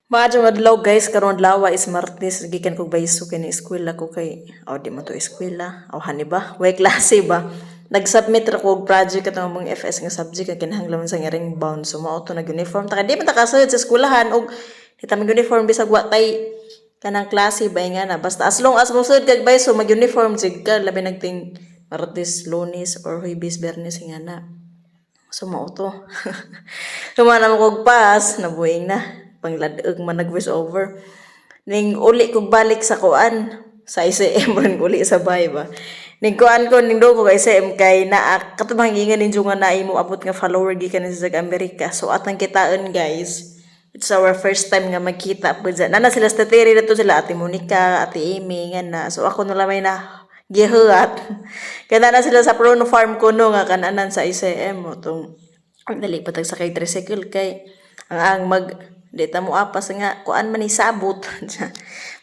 Maadyo adlaw guys, karon adlaw is Martes, gikan kog bayso kay ni eskwela ko kay di man to eskwela. Aw hani ba? Way klase ba? Nag-submit ra ko og project katong mga FS nga subject nga kinahanglan sa nga ring bound. So mao to nag-uniform ta di man ta kasayod sa eskwelahan og kita mag-uniform bisag wa tay kanang klase ba nga na. Basta as long as mosud kag bayso mag-uniform jig ka labi nagting Martes, Lunes or Huwebes, Biyernes nga na. So mao to. Humana mo kog pass, nabuhing na. Pangladeg man nag-voice over. Ning uli kog balik sa kuan sa ICM ron uli sa bay ba. Ning kuan ko ning do ko kay ICM kay naa katubang ingan ninyo nga na imo abot nga follower gikan sa Amerika. So atang kitaan guys. It's our first time nga magkita pud sa. Nana sila sa Terry dito sila Ate Monica, Ate Amy nga na. So ako na lamay na gihuat. Kaya na sila sa Prono Farm ko no nga kananan sa ICM mo tong dali patag sa kay tricycle kay ang mag dita mo apas nga kuan man isabot.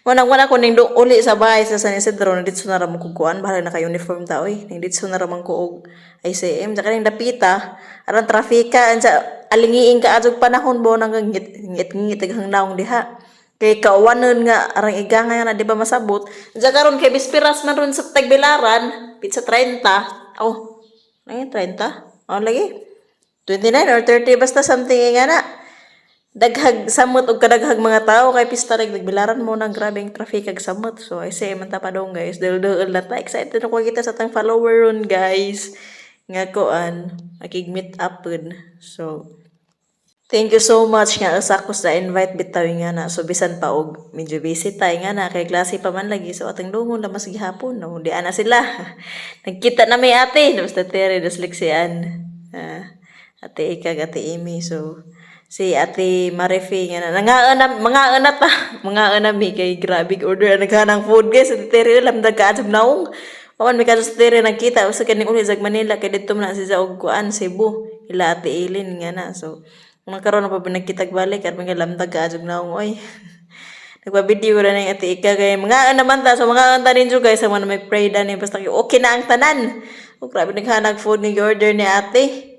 Munang wala ko ning uli sa bahay sa San Isidro na ditso na ra mo ko kuan bahala na kay uniform ta oy ning ditso na ra man ko og ICM sa kaning dapita aron trafika ansa alingiing ka adtong panahon bo nang ngit hang naong diha kay kawanon nga arang iganga nga na di ba masabot ja karon kay bispiras man ron sa Tagbilaran pizza 30 oh ay 30 oh lagi 29 or 30 basta something nga na daghag samot og kadaghag mga tao kay pista reg nagbilaran mo nang grabeng traffic kag samot so I say man ta pa dong guys dil na ta excited ako kita sa tang follower ron guys nga koan makig-meet up pud so thank you so much nga usa ko sa invite bitaw nga na so bisan pa og medyo busy tay nga na kay klase pa man lagi so atong lungon la mas gihapon no di ana sila nagkita na may ate basta tere dasleksian ate Ikag ate Amy so si Ate Marife nga na mga anak ta mga anak mi kay grabe order naghanang food guys sa tere lamdag ka sa naong paman mi kadto sa tere nagkita usa kaning uli sa Manila kay didto man si sa og kuan Cebu ila Ate Eileen nga na so mga karon pa nagkitag balik at mga lamdag ka sa naong oy nagpa-video ra ning Ate Ika kay mga naman ta so mga anta ninyo guys sa mga may pray dan basta okay na ang tanan grabe naghanag food ni order ni ate.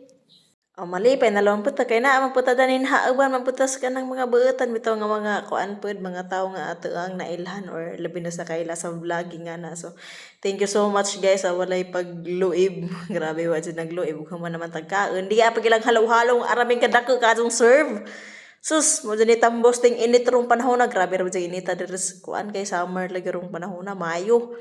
Malipay na lang puta kay naa man puta danin hauban man putas ka ng mga buutan bitaw nga mga kuan pud mga tawo nga ato ang nailhan or labi na sa kaila sa vlogging nga na. So thank you so much guys sa walay pagluib. Grabe wa jud nagluib ug man naman tagkaon. Di pa gilang halaw-halaw araming kadako kadtong serve. Sus, mo dini tambos ting init rong panahon na grabe ra jud inita deres kuan kay summer lagi rong panahon na Mayo.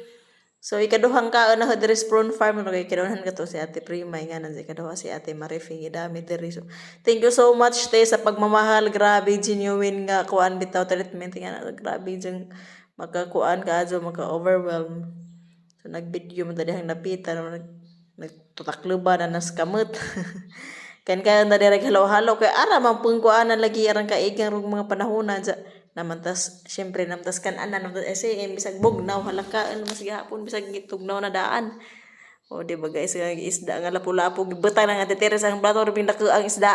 So ikaduhang kaon na deres prawn farm no kay kinuhan ka to si Ate Primay nga nan si ikaduha si Ate Marife gidami diri so thank you so much te sa pagmamahal grabe genuine nga kuan bitaw treatment nga na grabe jeng makakuan ka adto maka overwhelm so nagvideo man dihang napita no nagtutakluban na nas kamot kan ka na direk halo-halo kay ara man pung kuanan lagi arang kaigang rong mga panahon na namantas syempre namantas kan anan namantas SM bisag bugnaw halakaan mas gihapon bisag gitugnaw na daan o di ba guys nga isda nga lapu-lapu gibutang nga tetera sa plato rin dako ang isda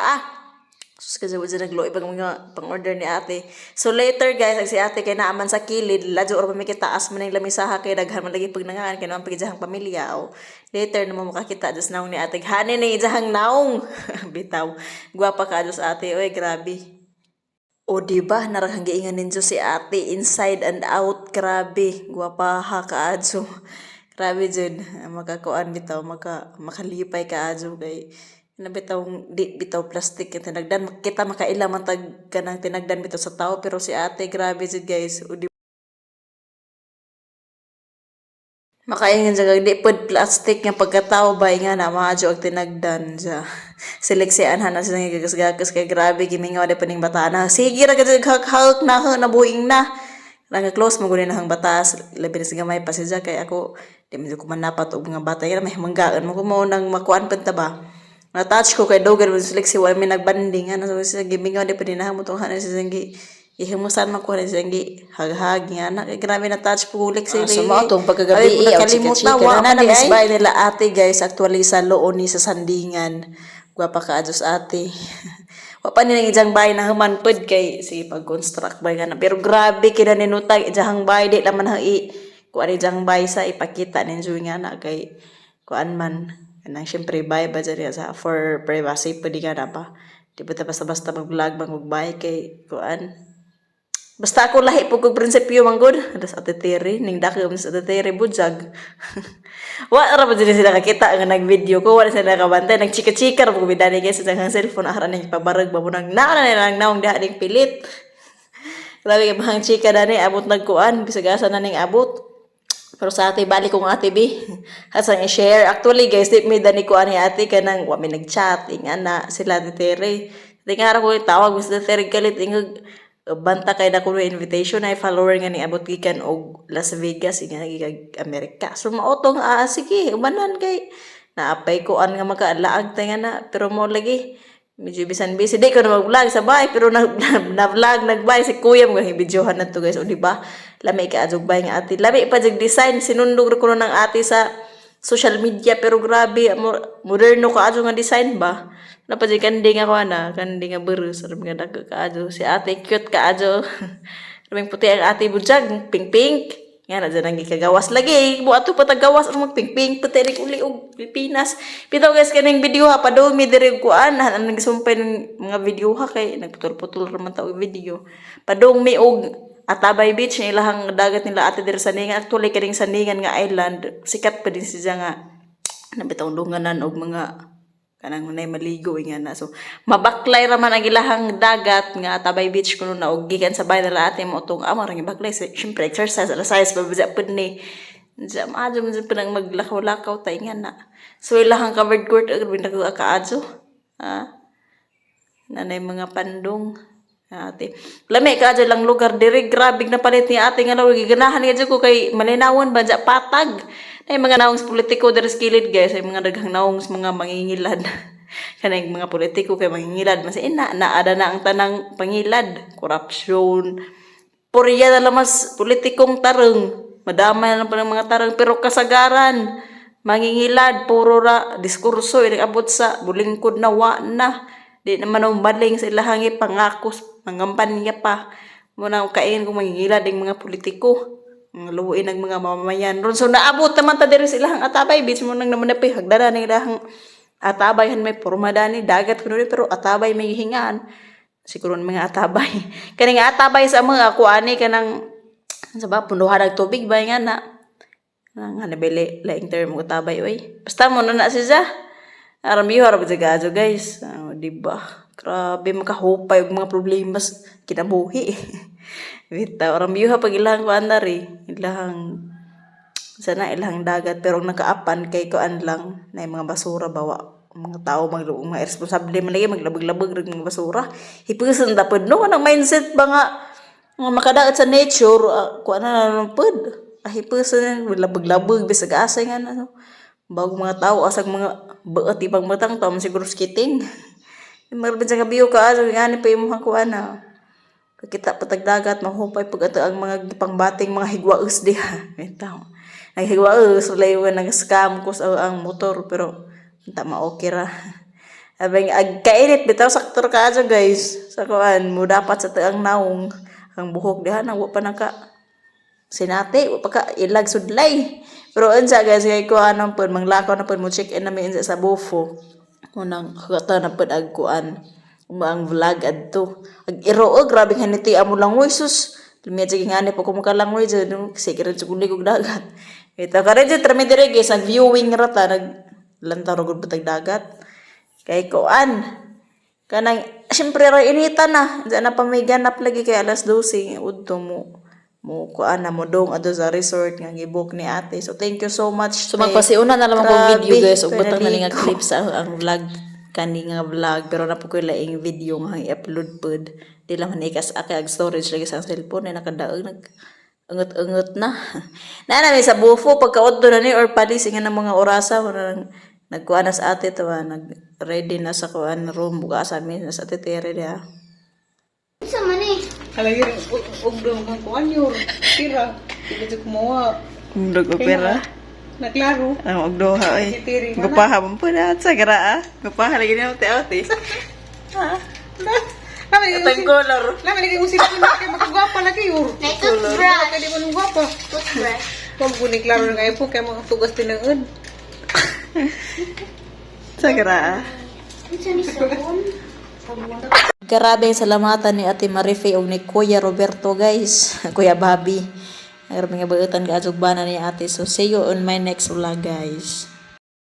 sus kasi wala nagloy pag mga pang-order ni ate so later guys si ate kay naaman sa kilid ladyo or pamikit taas man ang lamisaha kay daghan man lagi pag nangaan kay naman pagijahang pamilya o later naman makakita just naong ni ate hanin ni ijahang naong bitaw gwapa ka just ate oy grabe. O di ba narang giingan ninyo si ate inside and out grabe gwapa ha kaadso grabe jud makakuan bitaw makalipay kaadso kay na bitaw di bitaw plastic yung tinagdan kita makaila man tag kanang tinagdan bitaw sa tao pero si ate grabe jud guys o di makaingan sa di pod plastic nga pagkatao bay nga na maadyo og tinagdan sa seleksian na sa gagas-gagas kay grabe gimingaw de paning bata na sige ra gid hak na nabuing na nga close mo guni na hang batas labi na sa gamay pa siya kay ako di man ko man napat og mga bata yan may manggaan mo ko mo nang makuan pud ta ba na touch ko kay dogan mo seleksi wala may nagbanding ana so sa gimingaw de paninahang mo tong hanan sa sangi ihimusan man ko rin sangi haghag nga na kay grabe na touch pulik si so mo atong pagkagabi ay chika na na miss bay nila ate guys actually sa Looni sa Sandingan gwapa ka adus ate wa pa nilang ijang bay na human pud kay si pag-construct bay nga na pero grabe kina ninutag ijang bay di laman ha kuan ijang bay sa ipakita ninyo nga na kay kuan man kanang syempre bay ba dyan sa for privacy pwede nga na pa di ba ta basta-basta mag-vlog mag bay kay kuan Basta ako lahi po kong prinsipyo manggod. Adas ate Terry, ning dakam sa ate Terry bujag. Wala ra ba dili sila kakita nga nag-video ko, wala sila nakabantay, nagchika-chika ra po bidani guys sa jang cellphone ara ning pabarag ba mo nang naana na lang naong diha ning pilit. Grabe ka bahang chika dani abot nagkuan, bisag asa na ning abot. Pero sa ate balik kong ate bi. Hasang i-share. Actually guys, di may dani ko ani ate kanang wa may nag-chat inga na sila ate Terry. Tingara ko tawag bis ate Terry galit ingag banta kay na kuno invitation ay follower nga ni abot gikan og Las Vegas nga gigag Amerika. So maotong sige ubanan kay naapay ko an nga makaalaag tay nga na pero mo lagi medyo bisan busy di ko na mag-vlog sa bahay pero na-vlog nagbay si kuya mo nga videohan na to guys o di ba lami ka adjog bay nga ate lami pa jeg design sinundog ko ng ate sa social media pero grabe moderno ka adjog nga design ba napajay kandi nga ko na, kandi nga burus, alam nga daga ka-adyo. Si ate, cute ka-adyo. Raming puti ang ate bujag, pink-pink. Nga na dyan ang ikagawas lagi. Buat ito patagawas, ang mag-pink-pink, puti rin uli og Pilipinas. Pito guys, kanang video ha, padong may dirig kuan. Ang nagsumpay ng mga video ha, kay nagputol-putol naman tao video. Padong may og Atabay Beach, yung ilahang dagat nila ate dir Saningan. Actually, kaning Saningan nga island, sikat pa din siya nga. Nabitang dunganan og mga kanang unay maligo nga na so mabaklay raman ang ilahang dagat nga Tabay Beach kuno na og gikan sa bahay nila ate mo tong amar nga baklay syempre exercise pa biza pud ni jam adyo man pinang maglakaw-lakaw tay nga na so ilahang covered court og binako kaadyo nanay mga pandong ate lami kaadyo lang lugar diri grabe na palit ni ate nga law giganahan nga ko kay malinawon ba patag ay mga naong politiko deres kilid guys ay mga daghang naong mga mangingilad kanang mga politiko kay mangingilad mas naada na ang tanang pangilad korupsyon purya na lamas politikong tarong madamay na lang pa ng mga tarong pero kasagaran mangingilad puro ra diskurso abot sa bulingkod na wa na di naman ang baling sa ilahangi pangakos mangampanya pa muna kain kung mangingilad ng mga politiko mga luuin ng mga mamamayan ron so naabot naman ta diri silang Atabay Beach mo nang naman napay hagdara ning ilang Atabay han may porma dani dagat kuno pero Atabay may hingaan siguro mga Atabay kani nga Atabay sa mga kuani kanang sa ba punduhan og tubig ba nga na nga nabili laing term mo Atabay oy basta mo na siya aram yo harap jagajo guys di ba grabe makahupay og mga problema kinabuhi Vita, orang biuha pag ilahang kuan dari, ilahang sana ilahang dagat pero nakaapan kay kuan lang na mga basura bawa mga tao mga irresponsable man lagi maglabag-labag rag mga basura. Hipuson ta pud no anang mindset ba nga makadaot sa nature kuan na lang pud. Hipuson labag-labag bisag asay nga no. Bago mga tao asag mga beot ibang matang to siguro skiting. Marbin sa biu ka nga ni pa imong kuan na. Kita patag dagat mahupay pag ato ang mga gipangbating mga higwaus diha bitaw ang higwaus laywan nag scam ko sa ang motor pero tama okay ra abang ag kainit bitaw saktor ka adyo guys sa kuan mo dapat sa taang naong ang buhok diha nang wa pa naka sinati wa pa ka ilag sudlay pero unsa guys kay kuan nang pud manglakaw na pud mo check in na mi sa Bufo unang hata na pud ag kuan ang vlog adto ag iro grabe haniti amo langoy sus lumya jig ngani pa ko makalangoy jud sige ra jud kog dagat ito kare jud trami dire guys ang viewing ra ta nag lantaw gud batag dagat kay kuan kanang syempre ra inita na diyan na pa may ganap lagi kay alas 12 udto mo kuan na mo dong adto sa resort nga gibook ni ate so thank you so much so magpasiuna na lang kong video guys ug butang na nga clip sa ang vlog kani nga vlog pero na po ko laing video nga i-upload pod di lang man ikas ag storage lagi sa cellphone na nakadaog nag ungot na na may sa Bufo pagkaudto na ni or palis nga ng mga orasa nagkuan na sa ate to nag ready na sa kuan room buka sa amin sa tetere dia sa mani Halagi og do kang kuan yun. Tira. Hindi ko kumawa. Mundog opera. Naklaro. Ang ogdoha ay. Gupaha mo po na sa gara ah. Gupaha lagi na ate. Atang color. Lama lagi musik ko na kay makagwapa lagi yun. may toothbrush Kadi mo nung gwapa. toothbrush Kung kuning klaro nga ipo kay mga tugas tinangon. Sa gara ah. ito ni sabon Karabing salamatan ni Ate Marife o ni Kuya Roberto guys. Kuya Bobby. Karabing nga bagatan ka adsugbanan ni ate. So see you on my next vlog guys.